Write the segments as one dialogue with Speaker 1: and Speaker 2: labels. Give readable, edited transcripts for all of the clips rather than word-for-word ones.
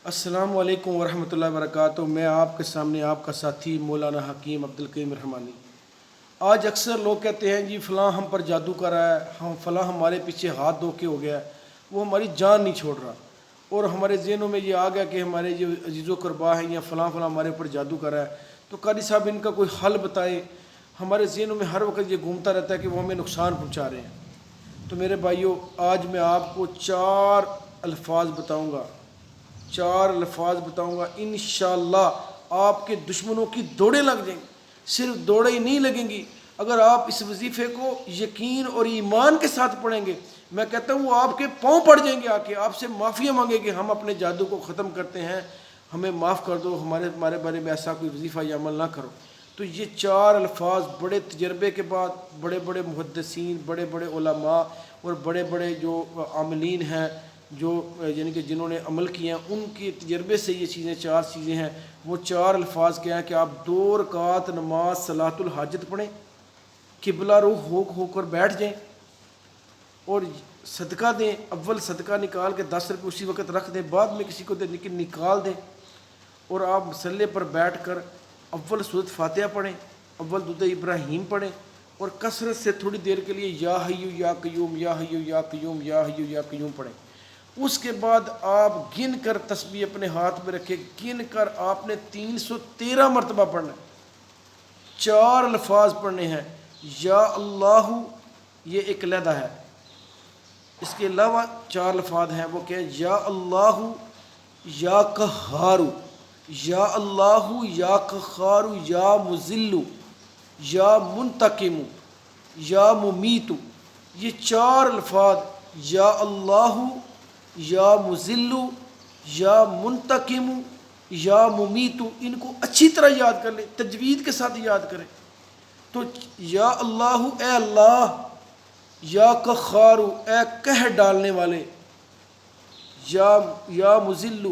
Speaker 1: السلام علیکم ورحمۃ اللہ وبرکاتہ۔ میں آپ کے سامنے آپ کا ساتھی مولانا حکیم عبدالکریم رحمانی۔ آج اکثر لوگ کہتے ہیں جی فلاں ہم پر جادو کر رہا ہے، فلاں ہمارے پیچھے ہاتھ دھو کے ہو گیا ہے، وہ ہماری جان نہیں چھوڑ رہا، اور ہمارے ذہنوں میں یہ آ گیا کہ ہمارے جو عزیز و قربا ہیں یا فلاں ہمارے اوپر جادو کر رہا ہے، تو قاری صاحب ان کا کوئی حل بتائے۔ ہمارے ذہنوں میں ہر وقت یہ گھومتا رہتا ہے کہ وہ ہمیں نقصان پہنچا رہے ہیں۔ تو میرے بھائیوں، آج میں آپ کو چار الفاظ بتاؤں گا، انشاءاللہ آپ کے دشمنوں کی دوڑیں لگ جائیں گی۔ صرف دوڑیں ہی نہیں لگیں گی، اگر آپ اس وظیفے کو یقین اور ایمان کے ساتھ پڑھیں گے، میں کہتا ہوں وہ آپ کے پاؤں پڑ جائیں گے، آ کے آپ سے معافی مانگے کہ ہم اپنے جادو کو ختم کرتے ہیں، ہمیں معاف کر دو، ہمارے بارے میں ایسا کوئی وظیفہ یا عمل نہ کرو۔ تو یہ چار الفاظ بڑے تجربے کے بعد بڑے بڑے محدثین، بڑے بڑے علماء اور بڑے بڑے جو عاملین ہیں، جو یعنی کہ جنہوں نے عمل کیا ہیں، ان کے تجربے سے یہ چار چیزیں ہیں۔ وہ چار الفاظ کیا ہیں کہ آپ 2 رکعت نماز صلاۃ الحاجت پڑھیں، قبلہ روح ہو کر بیٹھ جائیں، اور صدقہ دیں۔ اول صدقہ نکال کے 10 روپے اسی وقت رکھ دیں، بعد میں کسی کو دیں لیکن نکال دیں، اور آپ مصلے پر بیٹھ کر اول سورۃ فاتحہ پڑھیں، اول درود ابراہیم پڑھیں، اور کثرت سے تھوڑی دیر کے لیے یا حیو یا قیوم یا حیو یا قیوم یا حیو یا قیوم پڑھیں۔ اس کے بعد آپ گن کر تسبیح اپنے ہاتھ میں رکھے، گن کر آپ نے 313 مرتبہ پڑھنا ہے۔ 4 الفاظ پڑھنے ہیں، یا اللہ، یہ ایک علیحدہ ہے۔ اس کے علاوہ 4 الفاظ ہیں، وہ کہ یا اللہ یا قہار، یا اللہ یا قہار یا مذل یا منتقم یا ممیت۔ یہ 4 الفاظ، یا اللہ یا مذل یا منتقم یا ممیت، ان کو اچھی طرح یاد کر لیں، تجوید کے ساتھ یاد کریں۔ تو یا اللہ، اے اللہ، یا قہار، اے قہر ڈالنے والے، یا مذل،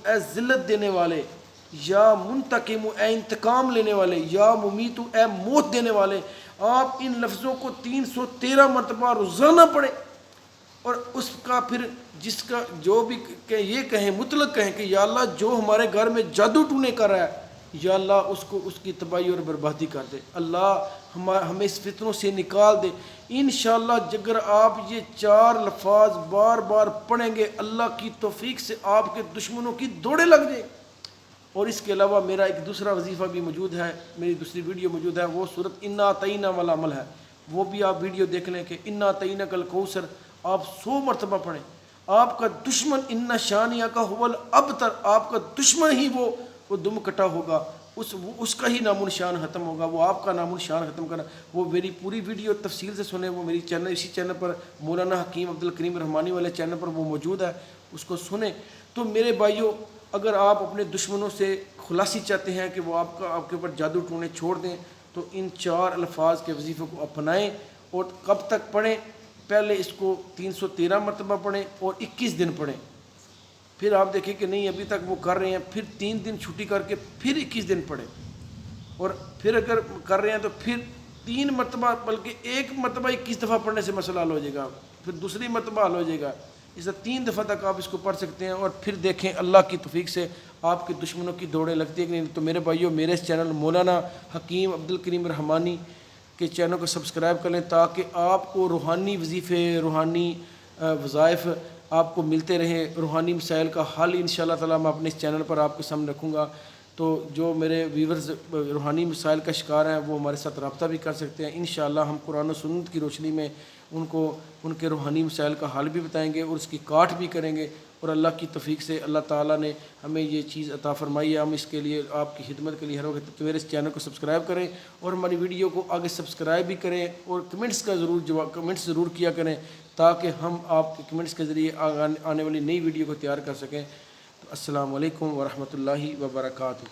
Speaker 1: اے ذلت دینے والے، یا منتقم، اے انتقام لینے والے، یا ممیت، اے موت دینے والے۔ آپ ان لفظوں کو 313 مرتبہ روزانہ پڑھیں، اور اس کا پھر جس کا جو بھی یہ کہیں، مطلق کہیں کہ یا اللہ جو ہمارے گھر میں جادو ٹونے کر رہا ہے، یا اللہ اس کی تباہی اور بربادی کر دے، اللہ ہمیں اس فتنوں سے نکال دے۔ انشاءاللہ اگر آپ یہ 4 الفاظ بار بار پڑھیں گے، اللہ کی توفیق سے آپ کے دشمنوں کی دوڑیں لگ جائیں۔ اور اس کے علاوہ میرا ایک دوسرا وظیفہ بھی موجود ہے، میری دوسری ویڈیو موجود ہے، وہ سورۃ انا اعطیناک والا عمل ہے، وہ بھی آپ ویڈیو دیکھ لیں کہ انا اعطیناک الکوثر آپ 100 مرتبہ پڑھیں۔ آپ کا دشمن ان شانئک ھو الابتر، آپ کا دشمن ہی وہ دم کٹا ہوگا، اس کا ہی نام و نشان ختم ہوگا، وہ آپ کا نام و نشان ختم کرنا۔ وہ میری پوری ویڈیو تفصیل سے سنیں، وہ میری اسی چینل پر، مولانا حکیم عبدالکریم رحمانی والے چینل پر وہ موجود ہے، اس کو سنیں۔ تو میرے بھائیوں، اگر آپ اپنے دشمنوں سے خلاصی چاہتے ہیں کہ وہ آپ کے اوپر جادو ٹونے چھوڑ دیں، تو ان 4 الفاظ کے وظیفے کو اپنائیں۔ اور کب تک پڑھیں؟ پہلے اس کو 313 مرتبہ پڑھیں اور 21 دن پڑھیں، پھر آپ دیکھیں کہ نہیں ابھی تک وہ کر رہے ہیں، پھر 3 دن چھٹی کر کے پھر 21 دن پڑھیں، اور پھر اگر کر رہے ہیں تو پھر 3 مرتبہ، بلکہ 1 مرتبہ 21 دفعہ پڑھنے سے مسئلہ حل ہو جائے گا، پھر دوسری مرتبہ حل ہو جائے گا، اس طرح 3 دفعہ تک آپ اس کو پڑھ سکتے ہیں، اور پھر دیکھیں اللہ کی توفیق سے آپ کے دشمنوں کی دوڑیں لگتی ہیں کہ نہیں۔ تو میرے بھائیوں، میرے اس چینل مولانا حکیم عبدالکریم رحمانی کے چینل کو سبسکرائب کر لیں، تاکہ آپ کو روحانی وظیفے، روحانی وظائف آپ کو ملتے رہیں، روحانی مسائل کا حل انشاءاللہ تعالیٰ میں اپنے اس چینل پر آپ کے سامنے رکھوں گا۔ تو جو میرے ویورز روحانی مسائل کا شکار ہیں، وہ ہمارے ساتھ رابطہ بھی کر سکتے ہیں۔ انشاءاللہ ہم قرآن و سنت کی روشنی میں ان کے روحانی مسائل کا حل بھی بتائیں گے اور اس کی کاٹ بھی کریں گے، اور اللہ کی توفیق سے اللہ تعالیٰ نے ہمیں یہ چیز عطا فرمائی ہے، ہم اس کے لیے آپ کی خدمت کے لیے ہر وقت۔ تو میرے اس چینل کو سبسکرائب کریں اور ہماری ویڈیو کو آگے سبسکرائب بھی کریں، اور کمنٹس ضرور کیا کریں، تاکہ ہم آپ کے کمنٹس کے ذریعے آنے والی نئی ویڈیو کو تیار کر سکیں۔ السلام علیکم ورحمۃ اللہ وبرکاتہ۔